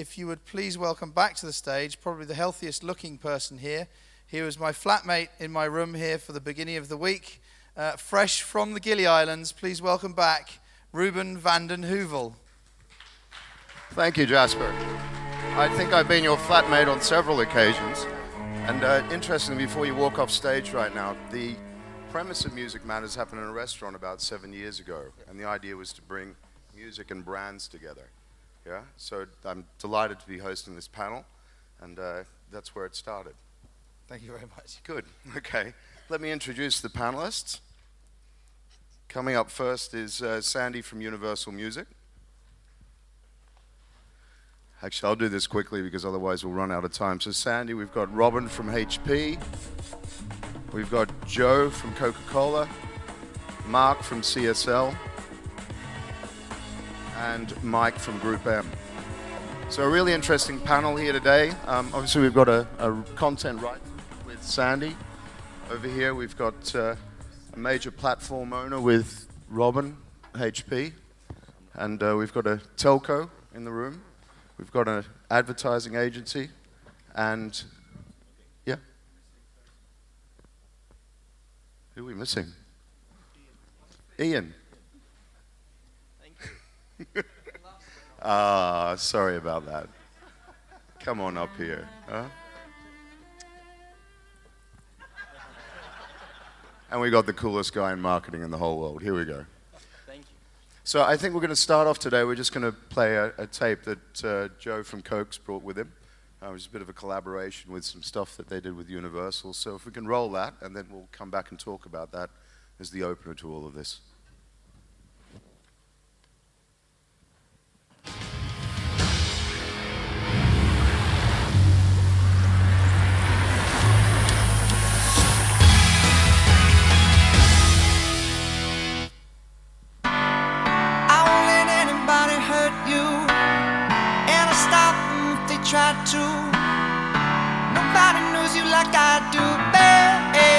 if you would please welcome back to the stage, probably the healthiest looking person here. He was my flatmate in my room here for the beginning of the week. Fresh from the Gili Islands, please welcome back Ruben van den Heuvel. Thank you, Jasper. I think I've been your flatmate on several occasions. And interestingly, before you walk off stage right now, the premise of Music Matters happened in a restaurant about 7 years ago. And the idea was to bring music and brands together. Yeah? So I'm delighted to be hosting this panel. And that's where it started. Thank you very much. Good. Okay. Let me introduce the panelists. Coming up first is Sandy from Universal Music. Actually, I'll do this quickly because otherwise we'll run out of time. So Sandy, we've got Robin from HP. We've got Joe from Coca-Cola. Mark from CSL. And Mike from Group M. So a really interesting panel here today. Obviously, we've got a content writer with Sandy. Over here, we've got a major platform owner with Robin, HP. And we've got a telco in the room. We've got an advertising agency, and yeah. Who are we missing? Ian. Thank you. Sorry about that. Come on up here. Huh? And we got the coolest guy in marketing in the whole world. Here we go. So I think we're going to start off today. We're just going to play a tape that Joe from Coke's brought with him. It was a bit of a collaboration with some stuff that they did with Universal. So if we can roll that, and then we'll come back and talk about that as the opener to all of this. Try to. Nobody knows you like I do, baby.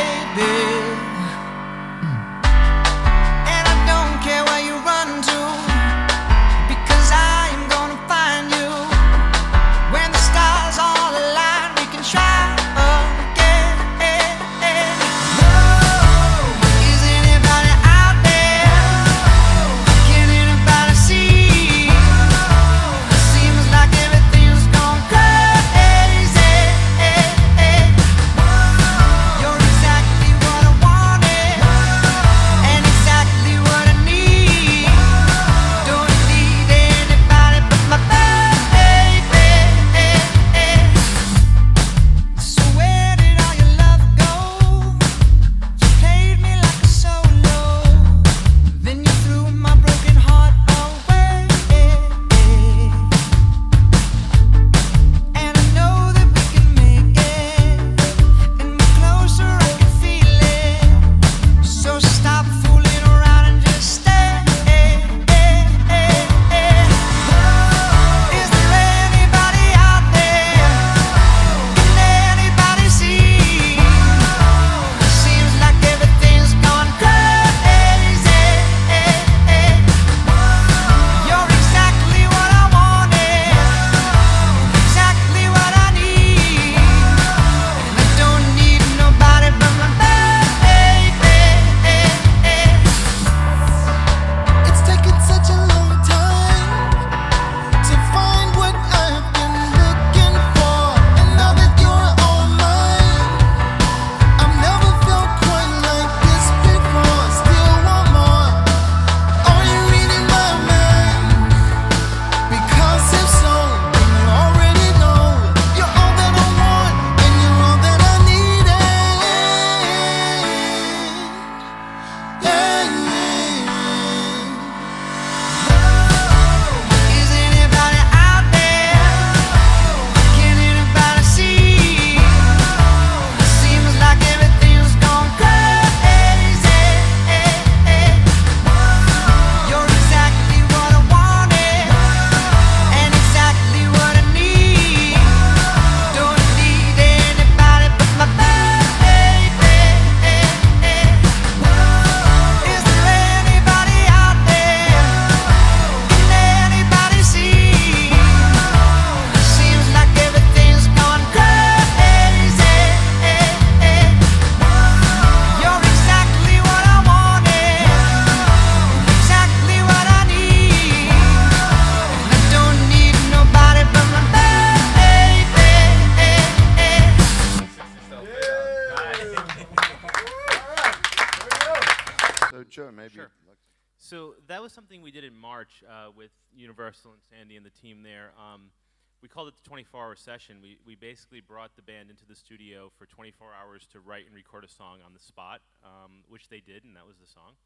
So Joe, maybe Sure. you'd like to... So that was something we did in March with Universal and Sandy and the team there. We called it the 24-hour session. We basically brought the band into the studio for 24 hours to write and record a song on the spot, which they did, and that was the song.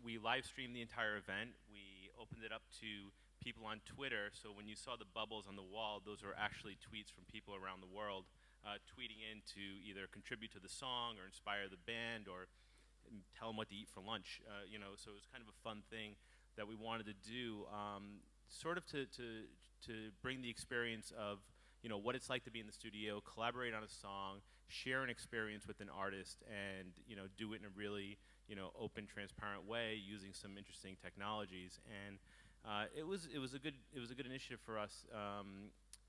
We live streamed the entire event. We opened it up to people on Twitter, so when you saw the bubbles on the wall, those were actually tweets from people around the world tweeting in to either contribute to the song or inspire the band or tell them what to eat for lunch. So it was kind of a fun thing that we wanted to do, sort of to bring the experience of what it's like to be in the studio, collaborate on a song, share an experience with an artist, and do it in a really open, transparent way using some interesting technologies. And it was a good initiative for us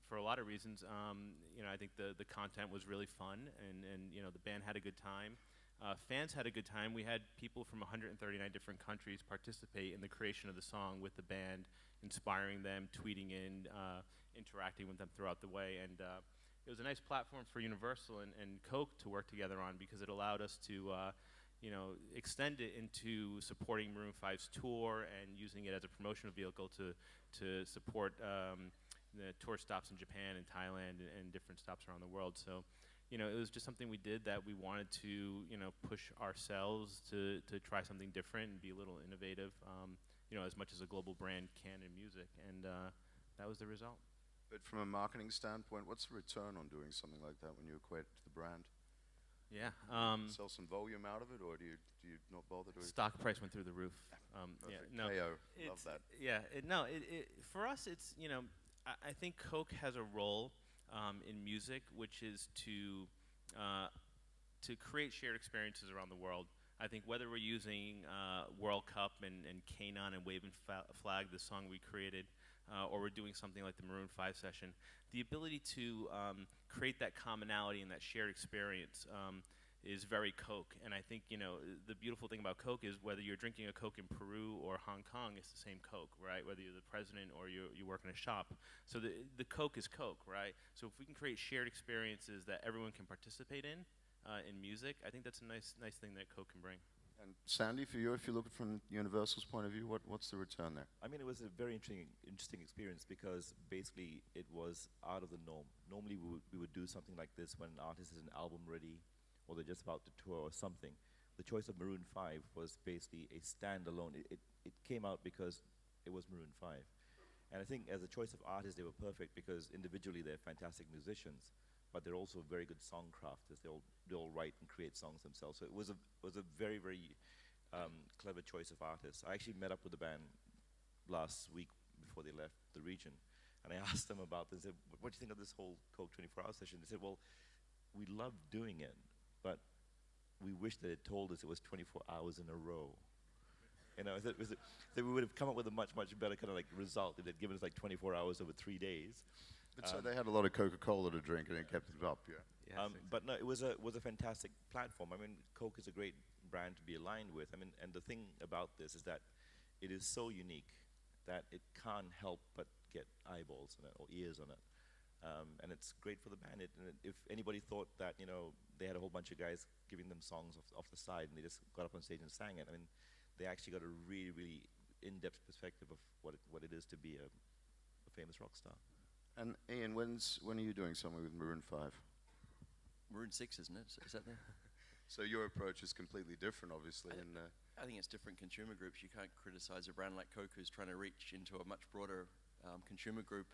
for a lot of reasons. I think the content was really fun, and the band had a good time. Fans had a good time. We had people from 139 different countries participate in the creation of the song with the band, inspiring them, tweeting in, interacting with them throughout the way. And it was a nice platform for Universal and Coke to work together on, because it allowed us to extend it into supporting Maroon 5's tour and using it as a promotional vehicle to support the tour stops in Japan and Thailand and different stops around the world. So it was just something we did that we wanted to, push ourselves to try something different and be a little innovative, as much as a global brand can in music, and that was the result. But from a marketing standpoint, what's the return on doing something like that when you equate it to the brand? Yeah. Sell some volume out of it, or do you not bother doing? Stock price went through the roof. Perfect. KO. Love that. Yeah. For us, it's I think Coke has a role in music, which is to create shared experiences around the world. I think whether we're using World Cup and Kanon and Wave and Flag, the song we created, or we're doing something like the Maroon 5 session, the ability to create that commonality and that shared experience is very Coke. And I think the beautiful thing about Coke is whether you're drinking a Coke in Peru or Hong Kong, it's the same Coke, right? Whether you're the president or you work in a shop. So the Coke is Coke, right? So if we can create shared experiences that everyone can participate in music, I think that's a nice thing that Coke can bring. And Sandy, for you, if you look at it from Universal's point of view, what's the return there? I mean, it was a very interesting experience, because basically it was out of the norm. Normally we would do something like this when an artist has an album ready, or they're just about to tour or something. The choice of Maroon 5 was basically a standalone. It came out because it was Maroon 5. And I think as a choice of artists, they were perfect, because individually they're fantastic musicians, but they're also very good song crafters. They all write and create songs themselves. So it was a very, very clever choice of artists. I actually met up with the band last week before they left the region, and I asked them about this. I said, what do you think of this whole Coke 24-hour session? They said, well, we loved doing it, but we wish that it told us it was 24 hours in a row. That we would have come up with a much better kind of like result if they'd given us like 24 hours over 3 days. But so they had a lot of Coca-Cola to drink, and it kept it up, yeah. Yes, but no, it was a fantastic platform. I mean, Coke is a great brand to be aligned with. I mean, and the thing about this is that it is so unique that it can't help but get eyeballs on it or ears on it. And it's great for the band. And if anybody thought that they had a whole bunch of guys giving them songs off the side and they just got up on stage and sang it, I mean, they actually got a really, really in-depth perspective of what it is to be a famous rock star. And Ian, when are you doing something with Maroon 5? Maroon 6, isn't it? Is that there? So your approach is completely different, obviously. I think it's different consumer groups. You can't criticize a brand like Coke who's trying to reach into a much broader consumer group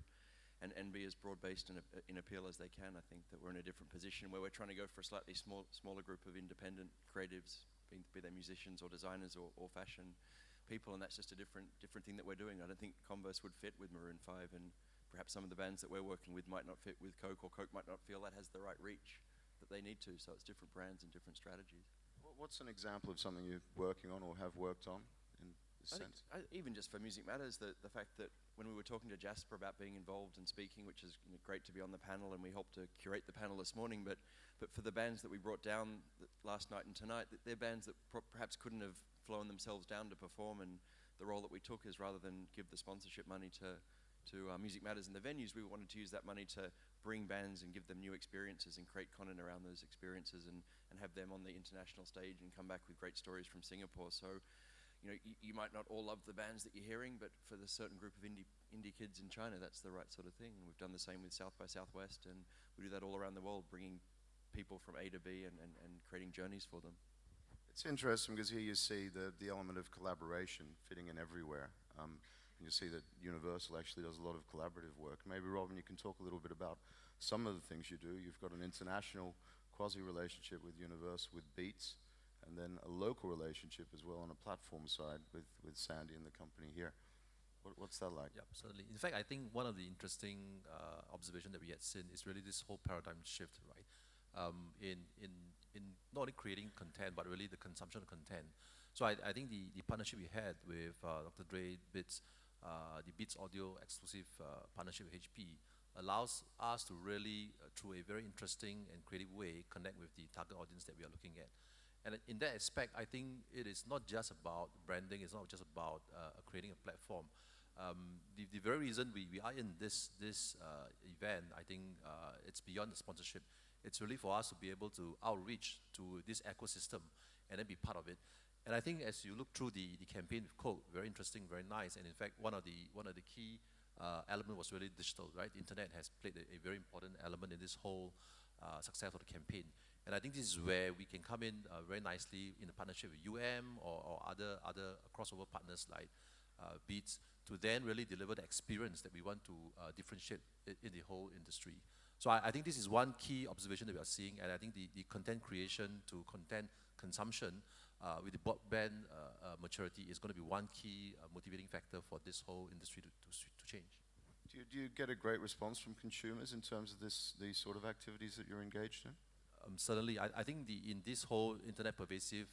and be as broad-based in appeal as they can. I think that we're in a different position where we're trying to go for a slightly smaller group of independent creatives, be they musicians or designers or fashion people, and that's just a different thing that we're doing. I don't think Converse would fit with Maroon 5, and perhaps some of the bands that we're working with might not fit with Coke, or Coke might not feel that has the right reach that they need to. So it's different brands and different strategies. What's an example of something you're working on or have worked on in this sense? Even just for Music Matters, the fact that when we were talking to Jasper about being involved and speaking, which is great to be on the panel, and we helped to curate the panel this morning, but for the bands that we brought down last night and tonight, they're bands that perhaps couldn't have flown themselves down to perform, and the role that we took is rather than give the sponsorship money to Music Matters and the venues, we wanted to use that money to bring bands and give them new experiences and create content around those experiences and and have them on the international stage and come back with great stories from Singapore. So, you know, you might not all love the bands that you're hearing, but for the certain group of indie kids in China, that's the right sort of thing. And we've done the same with South by Southwest, and we do that all around the world, bringing people from A to B and creating journeys for them. It's interesting because here you see the element of collaboration fitting in everywhere. And you see that Universal actually does a lot of collaborative work. Maybe, Robin, you can talk a little bit about some of the things you do. You've got an international quasi-relationship with Universal, with Beats, and then a local relationship as well on a platform side with Sandy and the company here. What's that like? Yeah, certainly. In fact, I think one of the interesting observation that we had seen is really this whole paradigm shift, right? In not only creating content, but really the consumption of content. So I think the partnership we had with Dr. Dre, Beats, the Beats Audio exclusive partnership with HP allows us to really, through a very interesting and creative way, connect with the target audience that we are looking at. And in that aspect, I think it is not just about branding, it's not just about creating a platform. The very reason we are in this event, I think it's beyond the sponsorship. It's really for us to be able to outreach to this ecosystem and then be part of it. And I think as you look through the campaign with Coke, very interesting, very nice. And in fact, one of the key element was really digital, right? The internet has played a very important element in this whole success of the campaign. And I think this is where we can come in very nicely in a partnership with or other crossover partners like Beats to then really deliver the experience that we want to differentiate in the whole industry. So I think this is one key observation that we are seeing, and I think the content creation to content consumption with the broadband maturity is going to be one key motivating factor for this whole industry to change. Do you get a great response from consumers in terms of these sort of activities that you're engaged in? Certainly, I think in this whole internet pervasive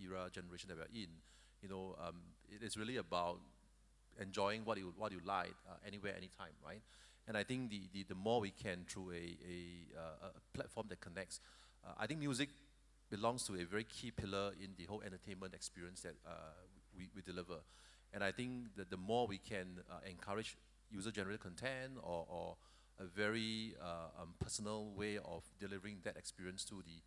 era generation that we're in, you know, it is really about enjoying what you like anywhere, anytime, right? And I think the more we can through a platform that connects, I think music belongs to a very key pillar in the whole entertainment experience that we deliver. And I think that the more we can encourage user-generated content or a very personal way of delivering that experience to the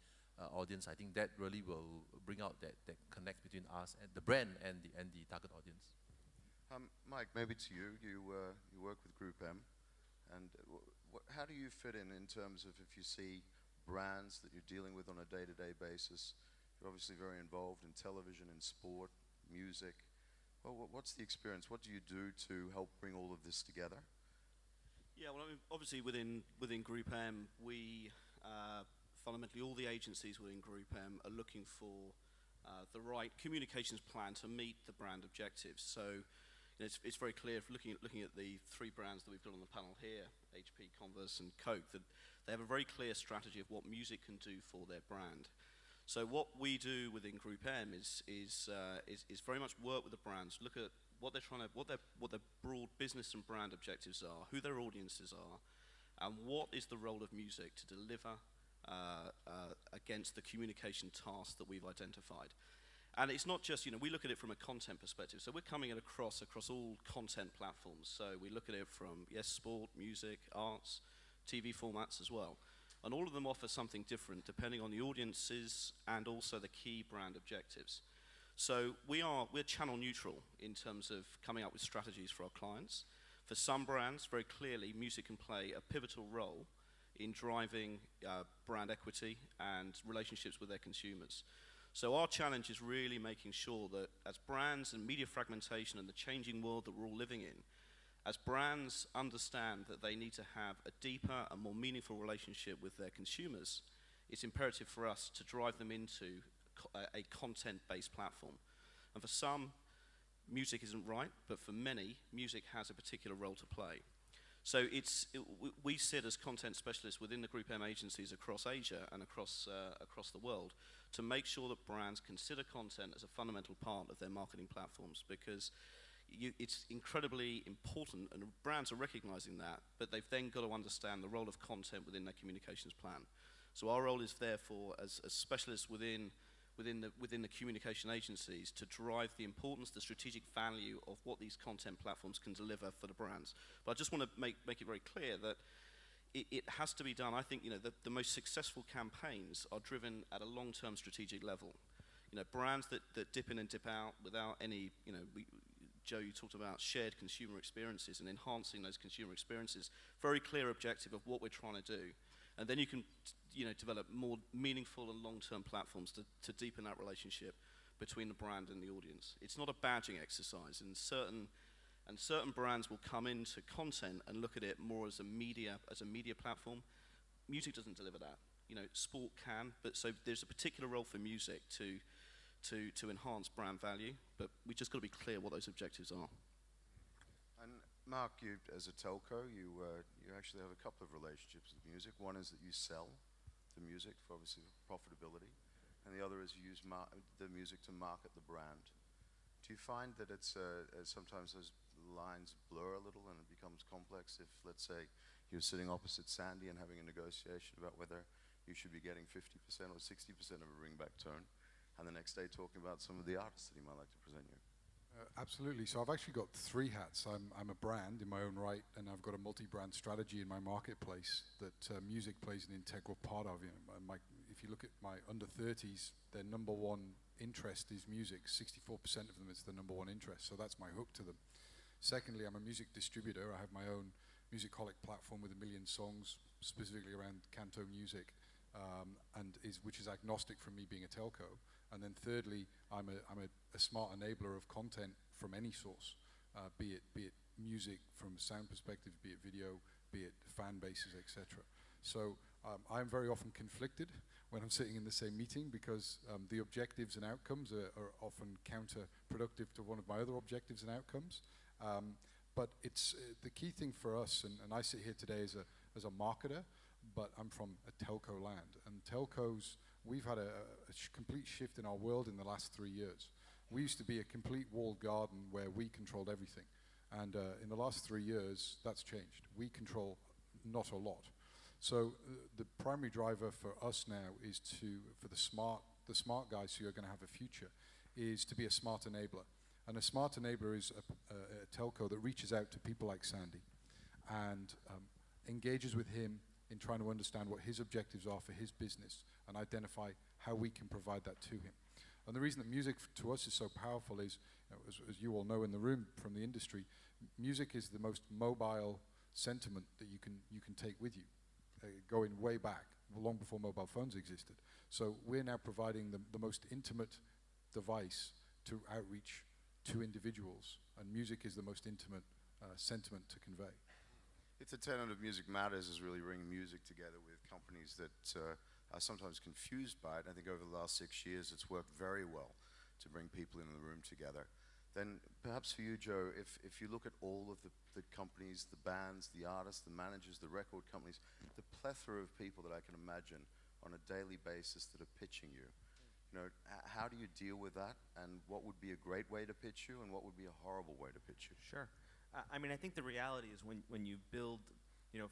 audience, I think that really will bring out that connect between us and the brand and the target audience. Mike, maybe to you. You work with Group M, and how do you fit in terms of if you see brands that you're dealing with on a day-to-day basis? You're obviously very involved in television, in sport, music. Well, what's the experience? What do you do to help bring all of this together? Yeah, well, I mean, obviously within Group M, we fundamentally all the agencies within Group M are looking for the right communications plan to meet the brand objectives. So you know, it's very clear, if looking at the three brands that we've got on the panel here, HP, Converse, and Coke, that they have a very clear strategy of what music can do for their brand. So what we do within Group M is very much work with the brands, look at what they're trying to, what their broad business and brand objectives are, who their audiences are, and what is the role of music to deliver against the communication task that we've identified. And it's not just, you know, we look at it from a content perspective. So we're coming at across all content platforms. So we look at it from, yes, sport, music, arts, TV formats as well. And all of them offer something different depending on the audiences and also the key brand objectives. So we're channel neutral in terms of coming up with strategies for our clients. For some brands, very clearly, music can play a pivotal role in driving brand equity and relationships with their consumers. So our challenge is really making sure that as brands and media fragmentation and the changing world that we're all living in, as brands understand that they need to have a deeper and more meaningful relationship with their consumers, it's imperative for us to drive them into a content-based platform. And for some, music isn't right, but for many, music has a particular role to play. So we sit as content specialists within the Group M agencies across Asia and across the world to make sure that brands consider content as a fundamental part of their marketing platforms, because it's incredibly important, and brands are recognizing that, but they've then got to understand the role of content within their communications plan. So our role is therefore, as specialists within the communication agencies, to drive the importance, the strategic value of what these content platforms can deliver for the brands. But I just want to make it very clear that it has to be done. I think, the most successful campaigns are driven at a long-term strategic level. Brands that dip in and dip out without any, Joe, you talked about shared consumer experiences and enhancing those consumer experiences. Very clear objective of what we're trying to do. And then you can, develop more meaningful and long-term platforms to deepen that relationship between the brand and the audience. It's not a badging exercise, and certain brands will come into content and look at it more as a media platform. Music doesn't deliver that. Sport can, but so there's a particular role for music to enhance brand value, but we just got to be clear what those objectives are. And Mark, you as a telco, you actually have a couple of relationships with music. One is that you sell the music for obviously profitability, and the other is you use the music to market the brand. Do you find that it's sometimes those lines blur a little and it becomes complex if, let's say, you're sitting opposite Sandy and having a negotiation about whether you should be getting 50% or 60% of a ringback tone, and the next day talking about some of the artists that he might like to present you? Absolutely. So I've actually got 3 hats. I'm a brand in my own right, and I've got a multi-brand strategy in my marketplace that music plays an integral part of. If you look at my under 30s, their number one interest is music. 64% of them is the number one interest, so that's my hook to them. Secondly, I'm a music distributor. I have my own Musicolic platform with 1 million songs, specifically around canto music, which is agnostic from me being a telco. And then thirdly, I'm a smart enabler of content from any source, be it music from a sound perspective, be it video, be it fan bases, etc. So I'm very often conflicted when I'm sitting in the same meeting because the objectives and outcomes are often counterproductive to one of my other objectives and outcomes. But it's the key thing for us, and I sit here today as a marketer, but I'm from a telco land. And telcos, we've had a complete shift in our world in the last 3 years. We used to be a complete walled garden where we controlled everything. And in the last 3 years, that's changed. We control not a lot. So the primary driver for us now is for the smart guys who are going to have a future, is to be a smart enabler. And a smart enabler is a telco that reaches out to people like Sandy and engages with him in trying to understand what his objectives are for his business and identify how we can provide that to him. And the reason that music to us is so powerful is, as you all know in the room from the industry, music is the most mobile sentiment that you can take with you, going way back, long before mobile phones existed. So we're now providing the most intimate device to outreach to individuals, and music is the most intimate sentiment to convey. If the tenet of Music Matters is really bringing music together with companies that are sometimes confused by it, I think over the last 6 years it's worked very well to bring people in the room together. Then perhaps for you, Joe, if you look at all of the companies, the bands, the artists, the managers, the record companies, the plethora of people that I can imagine on a daily basis that are pitching you, how do you deal with that, and what would be a great way to pitch you and what would be a horrible way to pitch you? Sure. I mean, I think the reality is when you build,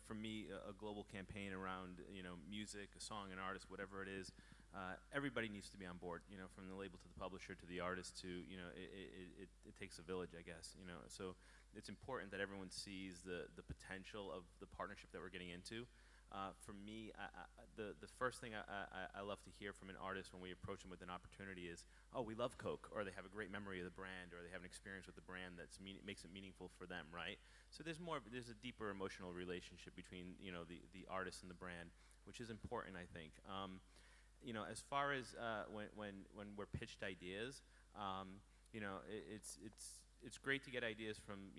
for me, a global campaign around, music, a song, an artist, whatever it is, everybody needs to be on board, from the label to the publisher to the artist to, it takes a village, I guess, So it's important that everyone sees the potential of the partnership that we're getting into. For me, the first thing I love to hear from an artist when we approach them with an opportunity is, oh, we love Coke, or they have a great memory of the brand, or they have an experience with the brand that makes it meaningful for them, right? So there's a deeper emotional relationship between the artist and the brand, which is important, I think. As far as when we're pitched ideas, it's great to get ideas from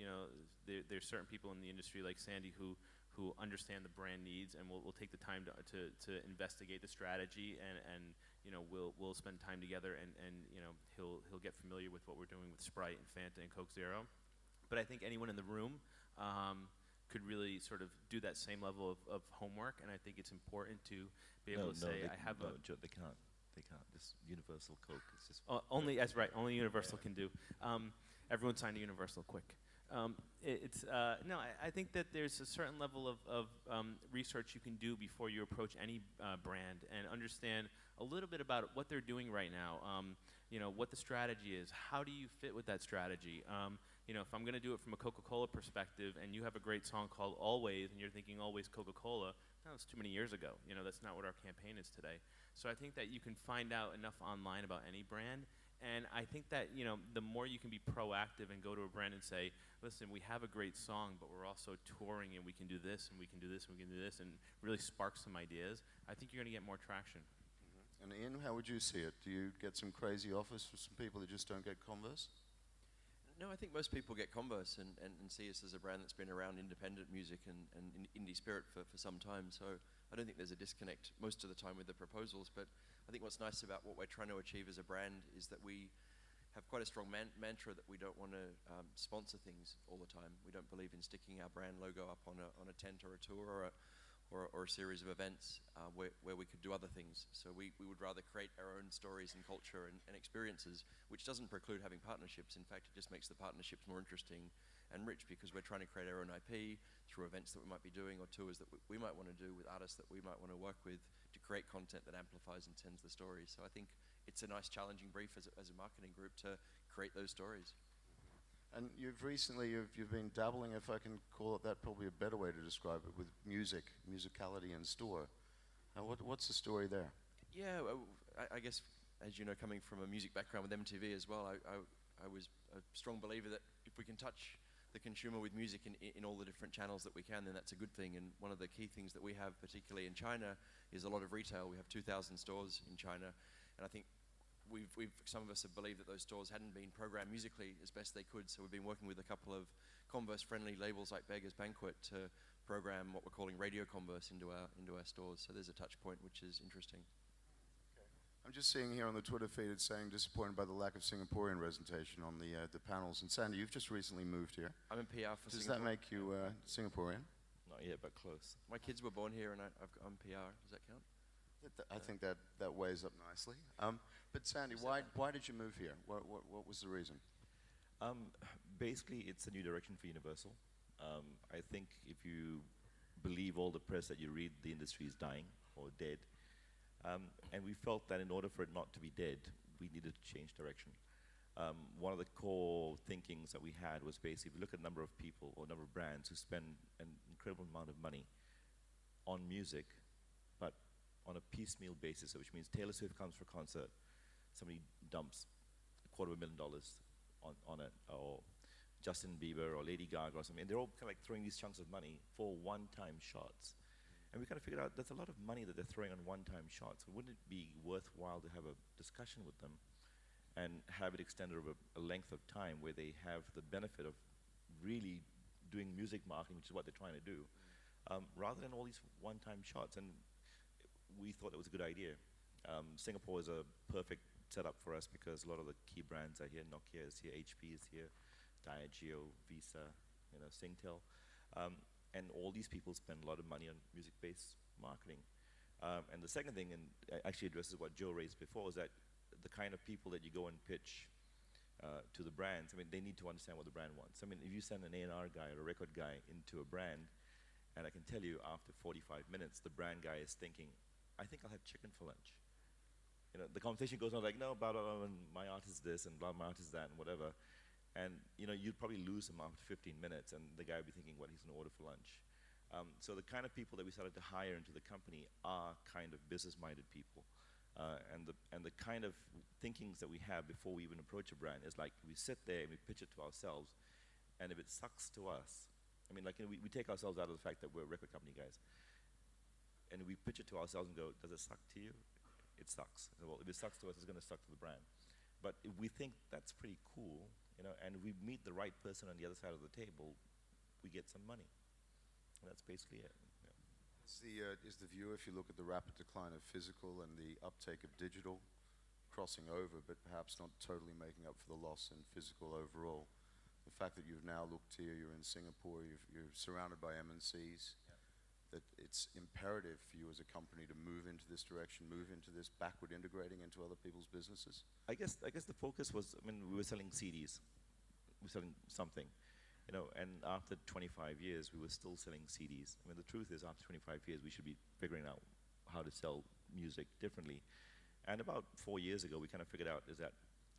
there's certain people in the industry like Sandy who understand the brand needs, and we'll take the time to investigate the strategy, and we'll spend time together, and he'll get familiar with what we're doing with Sprite and Fanta and Coke Zero. But I think anyone in the room could really sort of do that same level of homework, and I think it's important to be able to say, I have Joe, they can't. This Universal Coke is just only, that's right, only Universal can do. Everyone signed a Universal quick. I think that there's a certain level of research you can do before you approach any brand and understand a little bit about what they're doing right now, what the strategy is, how do you fit with that strategy, You know, if I'm going to do it from a Coca-Cola perspective and you have a great song called Always and you're thinking Always Coca-Cola, no, that's too many years ago. You know, that's not what our campaign is today. So I think that you can find out enough online about any brand. And I think that, you know, the more you can be proactive and go to a brand and say, listen, we have a great song, but we're also touring and we can do this and we can do this and we can do this and really spark some ideas, I think you're going to get more traction. And Ian, how would you see it? Do you get some crazy offers from some people that just don't get Converse? No, I think most people get Converse and see us as a brand that's been around independent music and indie spirit for some time. So I don't think there's a disconnect most of the time with the proposals. But I think what's nice about what we're trying to achieve as a brand is that we have quite a strong mantra that we don't want to sponsor things all the time. We don't believe in sticking our brand logo up on a tent or a tour or a series of events where we could do other things. So we would rather create our own stories and culture and experiences, which doesn't preclude having partnerships. In fact, it just makes the partnerships more interesting and rich because we're trying to create our own IP through events that we might be doing or tours that we might want to do with artists that we might want to work with to create content that amplifies and tells the story. So I think it's a nice challenging brief as a marketing group to create those stories. And you've recently, you've been dabbling, if I can call it that, probably a better way to describe it, with musicality in store. What's the story there? Yeah, I guess, as you know, coming from a music background with MTV as well, I was a strong believer that if we can touch the consumer with music in all the different channels that we can, then that's a good thing. And one of the key things that we have, particularly in China, is a lot of retail. We have 2,000 stores in China, and I think some of us have believed that those stores hadn't been programmed musically as best they could, so we've been working with a couple of Converse-friendly labels like Beggar's Banquet to program what we're calling Radio Converse into our stores. So there's a touch point which is interesting. I'm just seeing here on the Twitter feed it's saying disappointed by the lack of Singaporean representation on the panels. And Sandy, you've just recently moved here. I'm in PR for Does Singapore. that make you Singaporean? Not yet, but close. My kids were born here and I'm PR. Does that count? I think that weighs up nicely. But Sandy, why did you move here? What was the reason? Basically, it's a new direction for Universal. I think if you believe all the press that you read, the industry is dying or dead. And we felt that in order for it not to be dead, we needed to change direction. One of the core thinkings that we had was basically, if you look at the number of people or number of brands who spend an incredible amount of money on music, but on a piecemeal basis, which means Taylor Swift comes for a concert, somebody dumps $250,000 on it, or Justin Bieber or Lady Gaga or something, and they're all kind of like throwing these chunks of money for one-time shots. And we kind of figured out there's a lot of money that they're throwing on one-time shots. Wouldn't it be worthwhile to have a discussion with them and have it extended over a length of time where they have the benefit of really doing music marketing, which is what they're trying to do, rather than all these one-time shots. And we thought it was a good idea. Singapore is a perfect setup for us because a lot of the key brands are here. Nokia is here, HP is here, Diageo, Visa, Singtel. And all these people spend a lot of money on music-based marketing. And the second thing, and actually addresses what Joe raised before, is that the kind of people that you go and pitch to the brands, I mean, they need to understand what the brand wants. I mean, if you send an A&R guy or a record guy into a brand, and I can tell you after 45 minutes, the brand guy is thinking, I think I'll have chicken for lunch. The conversation goes on like, no, blah, blah, blah, and my artist is this, and blah, my artist is that, and whatever. And you'd probably lose him after 15 minutes, and the guy would be thinking what he's going to order for lunch. So the kind of people that we started to hire into the company are kind of business-minded people. And the kind of thinkings that we have before we even approach a brand is like we sit there and we pitch it to ourselves, and if it sucks to us, I mean, like we take ourselves out of the fact that we're record company guys, and we pitch it to ourselves and go, does it suck to you? It sucks. Well, if it sucks to us, it's going to suck to the brand. But if we think that's pretty cool, and we meet the right person on the other side of the table, we get some money. And that's basically it. Yeah. Is the view, if you look at the rapid decline of physical and the uptake of digital, crossing over, but perhaps not totally making up for the loss in physical overall, the fact that you've now looked here, you're in Singapore, you're surrounded by MNCs, that it's imperative for you as a company to move into this direction, move into this backward integrating into other people's businesses? I guess the focus was, I mean, we were selling CDs, we were selling something, and after 25 years, we were still selling CDs. I mean, the truth is, after 25 years, we should be figuring out how to sell music differently. And about 4 years ago, we kind of figured out is that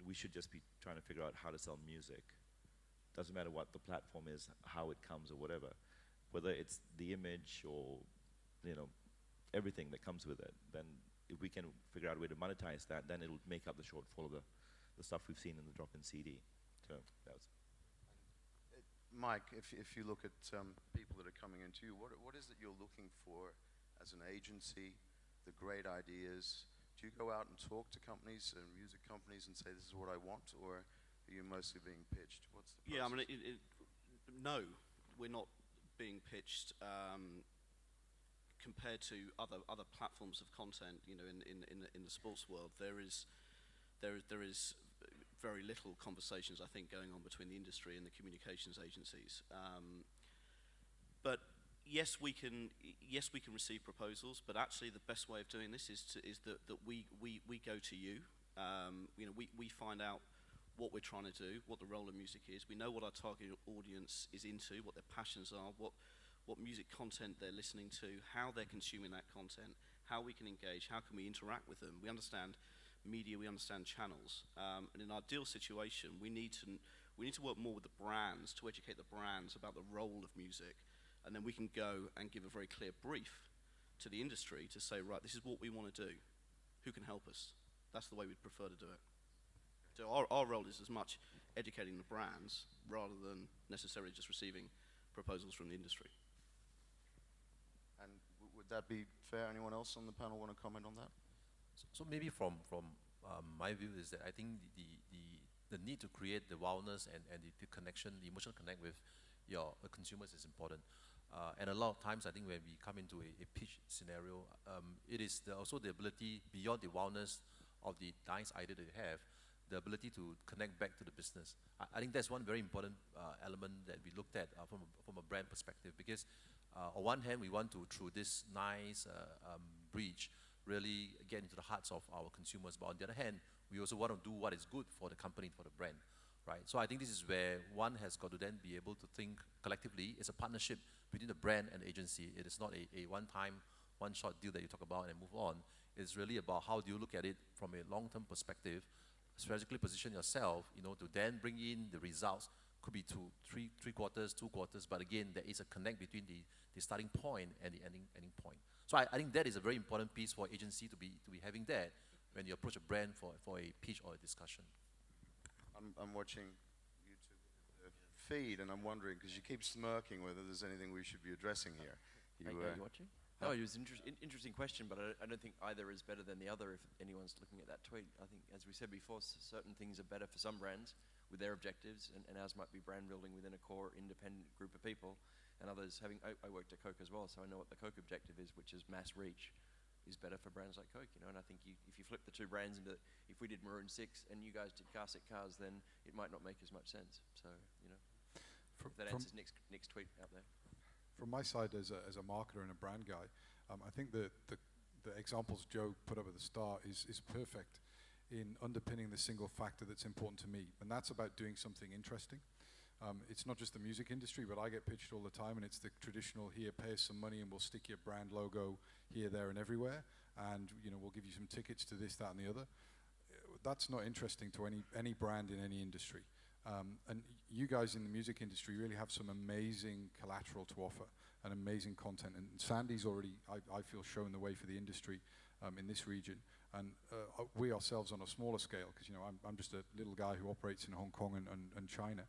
we should just be trying to figure out how to sell music doesn't matter what the platform is, how it comes or whatever, whether it's the image or, you know, everything that comes with it, then if we can figure out a way to monetize that, then it'll make up the shortfall of the stuff we've seen in the drop-in CD. So that was. Mike, if you look at people that are coming into you, what is it you're looking for as an agency, the great ideas? Do you go out and talk to companies and music companies and say, this is what I want, or are you mostly being pitched? What's the process? Yeah, I mean, no, we're not being pitched compared to other platforms of content. You know, in the sports world, there is very little conversations, I think, going on between the industry and the communications agencies. But yes, we can receive proposals. But actually, the best way of doing this is that we go to you. You know, we find out what we're trying to do, what the role of music is. We know what our target audience is into, what their passions are, what music content they're listening to, how they're consuming that content, how we can engage, how can we interact with them. We understand media, we understand channels, and in our deal situation, we need to work more with the brands to educate the brands about the role of music, and then we can go and give a very clear brief to the industry to say, right, this is what we want to do. Who can help us? That's the way we'd prefer to do it. So our role is as much educating the brands rather than necessarily just receiving proposals from the industry. And would that be fair? Anyone else on the panel want to comment on that? So maybe from my view is that I think the need to create the wellness and the connection, the emotional connect with your consumers is important. And a lot of times I think when we come into a pitch scenario, it is also the ability beyond the wellness of the nice idea that you have, the ability to connect back to the business. I think that's one very important element that we looked at from a brand perspective, because on one hand we want to, through this nice bridge, really get into the hearts of our consumers, but on the other hand, we also want to do what is good for the company, for the brand, right? So I think this is where one has got to then be able to think collectively. It's a partnership between the brand and agency. It is not a one-time, one-shot deal that you talk about and move on. It's really about how do you look at it from a long-term perspective, strategically position yourself, you know, to then bring in the results. Could be three quarters, 2 quarters, but again, there is a connect between the starting point and the ending point. So I think that is a very important piece for agency to be having that when you approach a brand for a pitch or a discussion. I'm watching YouTube feed, and I'm wondering, because you keep smirking, whether there's anything we should be addressing here. Are you watching? No, it was an interesting question, but I don't think either is better than the other if anyone's looking at that tweet. I think, as we said before, certain things are better for some brands with their objectives, and ours might be brand building within a core independent group of people, and others having, I worked at Coke as well, so I know what the Coke objective is, which is mass reach, is better for brands like Coke, you know, and I think if you flip the two brands into, if we did Maroon 6 and you guys did Car Set Cars, then it might not make as much sense, so, you know, if that answers Nick's tweet out there. From my side as a marketer and a brand guy, I think the examples Joe put up at the start is perfect in underpinning the single factor that's important to me, and that's about doing something interesting. It's not just the music industry, but I get pitched all the time, and it's the traditional, here, pay us some money and we'll stick your brand logo here, there, and everywhere, and you know, we'll give you some tickets to this, that, and the other. That's not interesting to any brand in any industry. And you guys in the music industry really have some amazing collateral to offer and amazing content. And Sandy's already, I feel, shown the way for the industry in this region. And we ourselves on a smaller scale, because you know I'm just a little guy who operates in Hong Kong and China,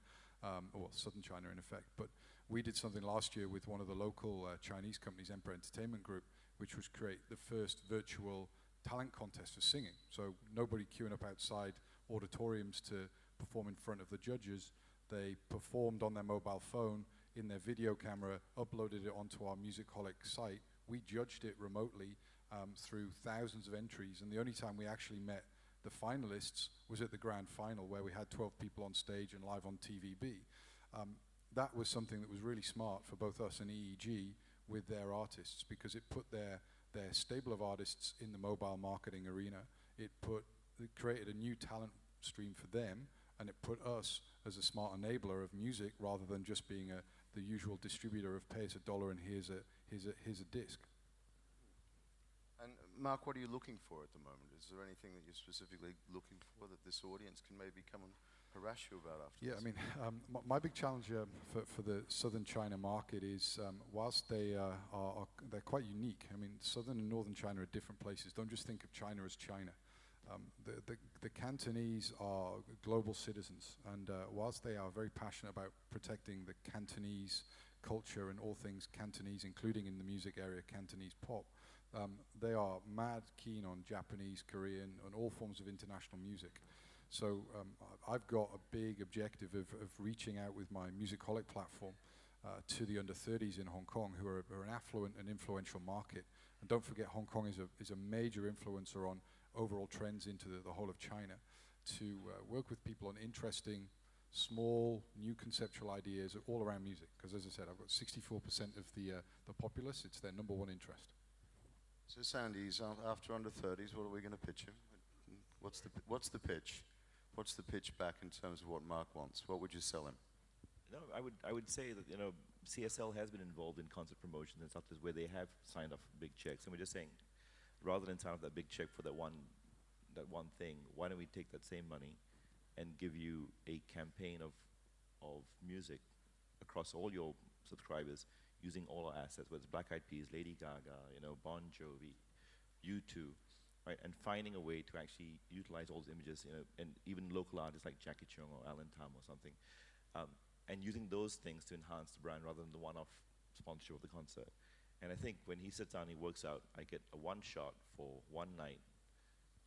or southern China in effect. But we did something last year with one of the local Chinese companies, Emperor Entertainment Group, which was create the first virtual talent contest for singing. So nobody queuing up outside auditoriums to perform in front of the judges. They performed on their mobile phone in their video camera, uploaded it onto our Musicholic site. We judged it remotely through thousands of entries, and the only time we actually met the finalists was at the grand final, where we had 12 people on stage and live on TVB. That was something that was really smart for both us and EEG with their artists, because it put their stable of artists in the mobile marketing arena. It created a new talent stream for them, and it put us as a smart enabler of music rather than just being the usual distributor of pay us $1 and here's a disc. And Mark, what are you looking for at the moment? Is there anything that you're specifically looking for that this audience can maybe come and harass you about afterwards. Yeah, I mean, my big challenge for the southern China market is whilst they're quite unique. I mean, southern and northern China are different places. Don't just think of China as China. The Cantonese are global citizens, and whilst they are very passionate about protecting the Cantonese culture and all things Cantonese, including in the music area, Cantonese pop, they are mad keen on Japanese, Korean, and all forms of international music. So I've got a big objective of reaching out with my Musicaholic platform to the under 30s in Hong Kong, who are an affluent and influential market. And don't forget, Hong Kong is a major influencer on overall trends into the whole of China, to work with people on interesting, small, new conceptual ideas all around music. Because as I said, I've got 64% of the populace. It's their number one interest. So Sandy's after under 30s, what are we going to pitch him? What's the pitch? What's the pitch back in terms of what Mark wants? What would you sell him? No, I would say that CSL has been involved in concert promotions and stuff where they have signed off big checks, and we're just saying, rather than sign off that big check for that one thing, why don't we take that same money and give you a campaign of music across all your subscribers using all our assets, whether it's Black Eyed Peas, Lady Gaga, Bon Jovi, U2. Right, and finding a way to actually utilize all those images, and even local artists like Jackie Chung or Alan Tam or something, and using those things to enhance the brand rather than the one-off sponsorship of the concert. And I think when he sits down and he works out, I get a one shot for one night,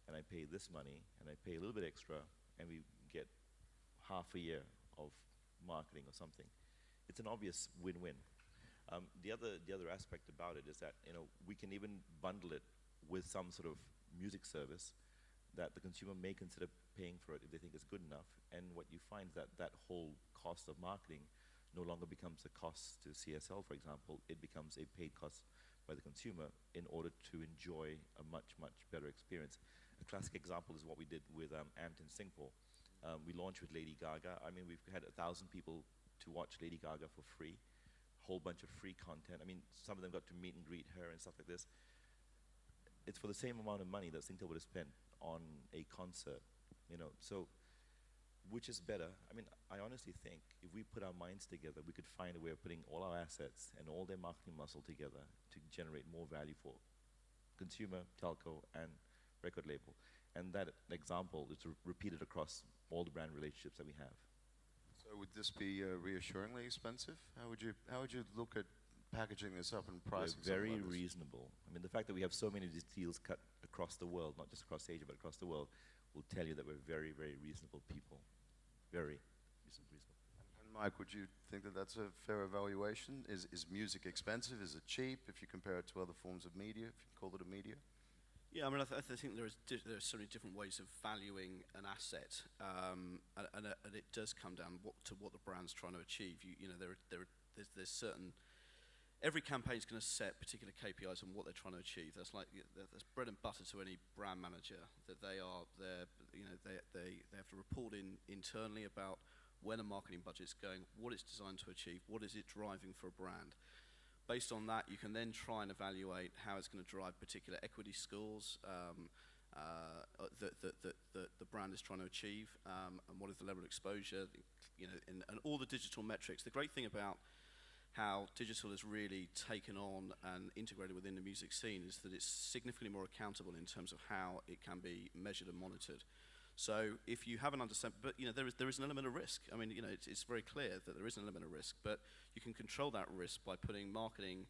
and I pay this money, and I pay a little bit extra, and we get half a year of marketing or something. It's an obvious win-win. The other aspect about it is that we can even bundle it with some sort of music service that the consumer may consider paying for it if they think it's good enough. And what you find is that whole cost of marketing no longer becomes a cost to CSL, for example. It becomes a paid cost by the consumer in order to enjoy a much, much better experience. A classic example is what we did with Amped in Singapore. We launched with Lady Gaga. I mean, we've had 1,000 people to watch Lady Gaga for free, a whole bunch of free content. I mean, some of them got to meet and greet her and stuff like this. It's for the same amount of money that Singtel would have spent on a concert, so which is better? I mean, I honestly think if we put our minds together, we could find a way of putting all our assets and all their marketing muscle together to generate more value for consumer, telco, and record label. And that example is repeated across all the brand relationships that we have. So would this be reassuringly expensive? How would you look at packaging this up and pricing? Very reasonable. I mean, the fact that we have so many of these deals cut across the world, not just across Asia, but across the world, will tell you that we're very, very reasonable people. Very reasonable. And Mike, would you think that that's a fair evaluation? Is music expensive? Is it cheap if you compare it to other forms of media, if you call it a media? Yeah, I mean, I think there are so many different ways of valuing an asset, and it does come down to what the brand's trying to achieve. There's certain. Every campaign is going to set particular KPIs on what they're trying to achieve. That's bread and butter to any brand manager. That they have to report internally about where the marketing budget's going, what it's designed to achieve, what is it driving for a brand. Based on that, you can then try and evaluate how it's going to drive particular equity scores that the brand is trying to achieve, and what is the level of exposure, and all the digital metrics. The great thing about how digital has really taken on and integrated within the music scene is that it's significantly more accountable in terms of how it can be measured and monitored. So if you have an understanding, but there is an element of risk. I mean, it's very clear that there is an element of risk, but you can control that risk by putting marketing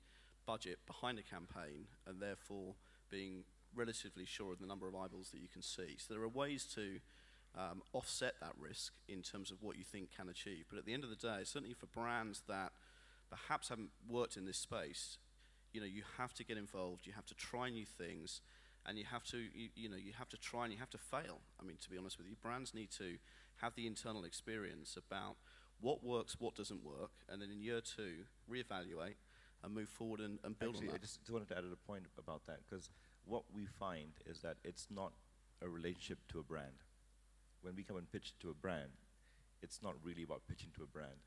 budget behind a campaign and therefore being relatively sure of the number of eyeballs that you can see. So there are ways to offset that risk in terms of what you think can achieve. But at the end of the day, certainly for brands that perhaps haven't worked in this space, you have to get involved, you have to try new things, and you have to try and you have to fail. I mean, to be honest with you, brands need to have the internal experience about what works, what doesn't work, and then in year 2, reevaluate and move forward and build on that. I just wanted to add a point about that, because what we find is that it's not a relationship to a brand. When we come and pitch to a brand, it's not really about pitching to a brand.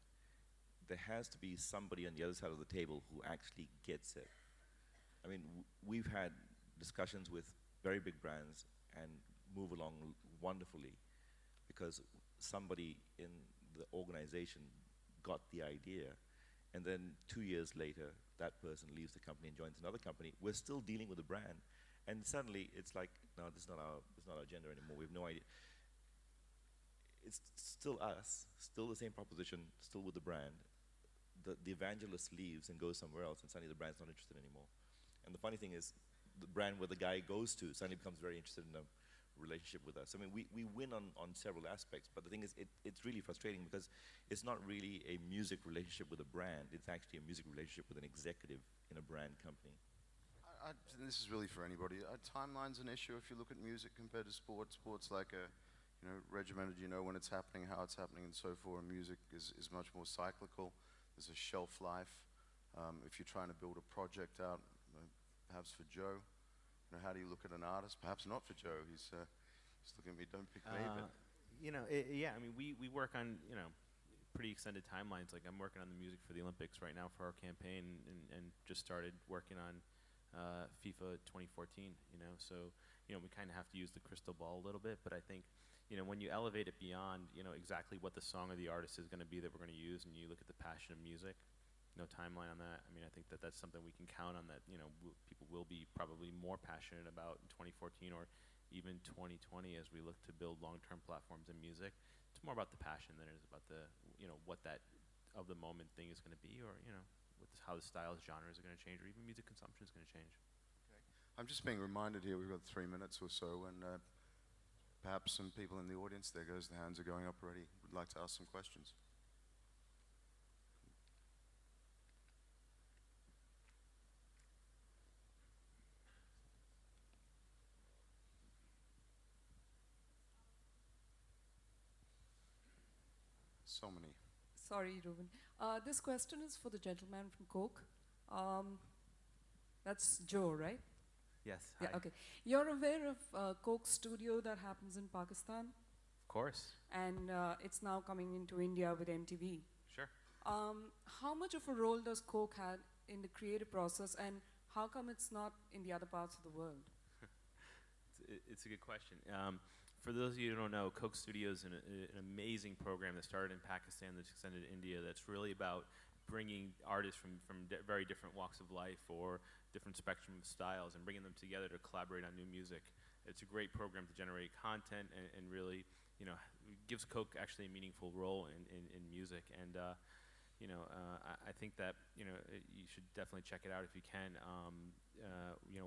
There has to be somebody on the other side of the table who actually gets it. I mean, we've had discussions with very big brands and move along wonderfully, because somebody in the organization got the idea, and then 2 years later, that person leaves the company and joins another company. We're still dealing with the brand, and suddenly it's like, no, this is not our agenda anymore. We have no idea. It's still us, still the same proposition, still with the brand. The evangelist leaves and goes somewhere else, and suddenly the brand's not interested anymore. And the funny thing is, the brand where the guy goes to suddenly becomes very interested in a relationship with us. I mean, we win on several aspects, but the thing is, it's really frustrating because it's not really a music relationship with a brand. It's actually a music relationship with an executive in a brand company. This is really for anybody. Timeline's an issue if you look at music compared to sports. Sports like a, regimented, when it's happening, how it's happening, and so forth. And music is much more cyclical. There's a shelf life. If you're trying to build a project out, perhaps for Joe, how do you look at an artist? Perhaps not for Joe. He's looking at me, don't pick me. But yeah, I mean, we work on, pretty extended timelines. Like I'm working on the music for the Olympics right now for our campaign and just started working on FIFA 2014, so, we kind of have to use the crystal ball a little bit, but I think, when you elevate it beyond, exactly what the song or the artist is going to be that we're going to use, and you look at the passion of music, no timeline on that. I mean, I think that that's something we can count on, that, people will be probably more passionate about in 2014 or even 2020 as we look to build long-term platforms in music. It's more about the passion than it is about the, what that of the moment thing is going to be, or, how the styles, genres are going to change, or even music consumption is going to change. okay. I'm just being reminded here, we've got 3 minutes or so, and perhaps some people in the audience, there goes, the hands are going up already, would like to ask some questions. So many. Sorry, Ruben. This question is for the gentleman from Coke. That's Joe, right? Yes. Yeah, hi. okay. You're aware of Coke studio that happens in Pakistan? Of course. And it's now coming into India with MTV. Sure. How much of a role does Coke have in the creative process, and how come it's not in the other parts of the world? It's a good question. For those of you who don't know, Coke Studio is an amazing program that started in Pakistan that's extended to India, that's really about bringing artists from very different walks of life or different spectrum of styles and bringing them together to collaborate on new music. It's a great program to generate content and really, gives Coke actually a meaningful role in music. And I think that you should definitely check it out if you can.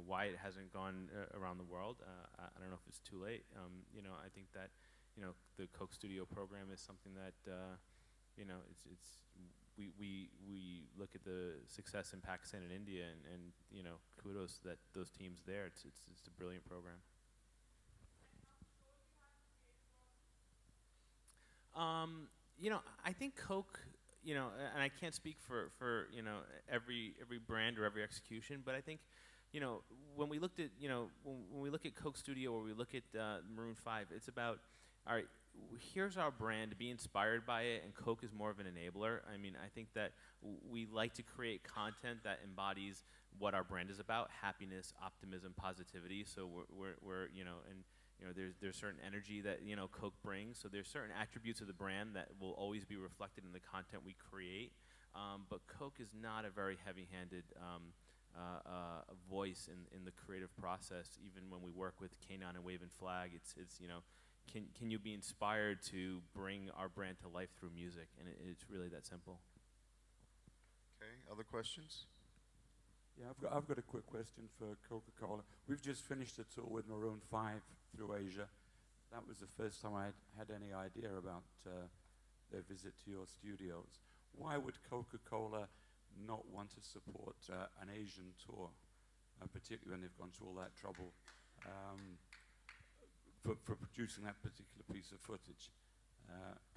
Why it hasn't gone around the world, I don't know if it's too late. I think that the Coke Studio program is something that we look at the success in Pakistan and India, and kudos that those teams there. It's a brilliant program. I think Coke, and I can't speak for every brand or every execution, but I think, when we looked at, when we look at Coke Studio or we look at Maroon 5, it's about, all right, here's our brand, be inspired by it, and Coke is more of an enabler. I mean, I think that we like to create content that embodies what our brand is about: happiness, optimism, positivity. So there's certain energy that Coke brings. So there's certain attributes of the brand that will always be reflected in the content we create. But Coke is not a very heavy-handed voice in the creative process. Even when we work with K9 and Wave and Flag, it's can you be inspired to bring our brand to life through music? And it's really that simple. Okay, other questions? Yeah, I've got a quick question for Coca-Cola. We've just finished a tour with Maroon 5 through Asia. That was the first time I had any idea about their visit to your studios. Why would Coca-Cola not want to support an Asian tour, particularly when they've gone to all that trouble for producing that particular piece of footage?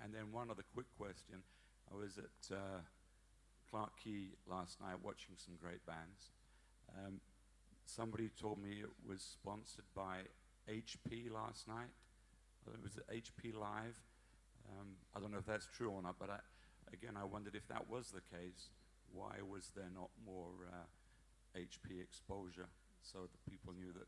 And then one other quick question. I was at Clark Key last night watching some great bands. Somebody told me it was sponsored by HP last night. It was HP Live. I don't know if that's true or not, but I wondered if that was the case, why was there not more HP exposure so that people knew that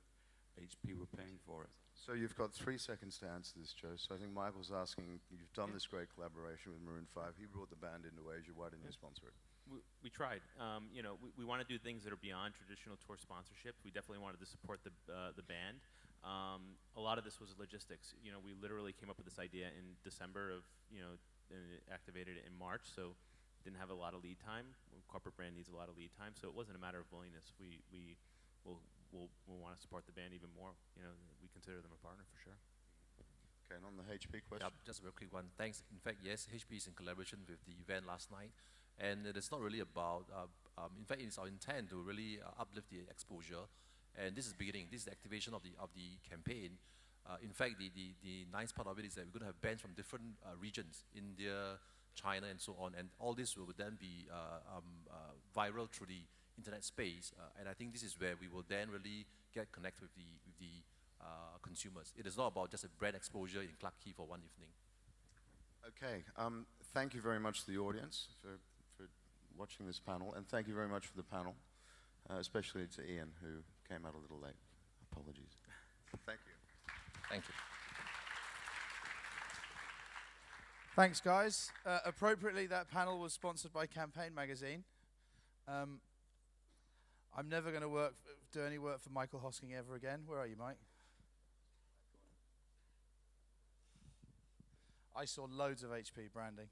HP were paying for it. So you've got 3 seconds to answer this, Joe. So I think Michael's asking, you've done this great collaboration with Maroon 5. He brought the band into Asia. Why didn't you sponsor it? We tried. You know, we want to do things that are beyond traditional tour sponsorships. We definitely wanted to support the band. A lot of this was logistics. You know, we literally came up with this idea in December of, you know, and activated it in March, so didn't have a lot of lead time. Corporate brand needs a lot of lead time, so it wasn't a matter of willingness. We'll want to support the band even more. You know, we consider them a partner for sure. Okay, and on the HP question? Yeah, just a very quick one. Thanks. In fact, yes, HP is in collaboration with the event last night. And it is not really about, in fact, it's our intent to really uplift the exposure. And this is beginning. This is the activation of the campaign. In fact, the nice part of it is that we're going to have bands from different regions, India, China, and so on. And all this will then be viral through the internet space. And I think this is where we will then really get connected with the consumers. It is not about just a brand exposure in Clarke Quay for one evening. Okay, thank you very much to the audience for watching this panel, and thank you very much for the panel, especially to Ian, who came out a little late. Apologies. Thank you. Thank you. Thanks, guys. Appropriately, that panel was sponsored by Campaign Magazine. I'm never going to do any work for Michael Hosking ever again. Where are you, Mike? I saw loads of HP branding.